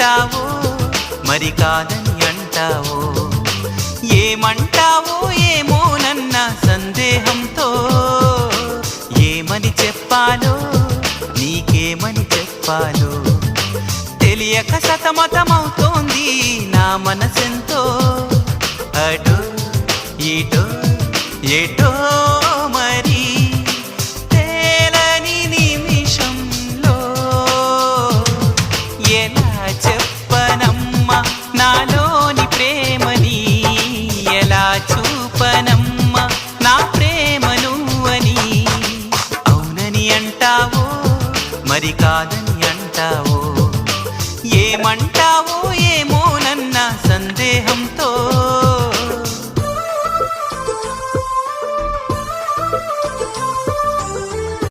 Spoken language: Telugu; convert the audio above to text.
అంటావో మరి కాదని అంటావో ఏమంటావో ఏమోనన్న సందేహంతో ఏమని చెప్పాలో నీకేమని చెప్పాలో తెలియక సతమతమవుతోంది నా మనసెంతో అటో ఇటో ఎటో మరి తేలని నిమిషంలో ఎలా చెప్పనమ్మా నాలోని ప్రేమని ఎలా చూపనమ్మా నా ప్రేమ నువ్వని అవునని అంటావో మరి కాదని అంటావో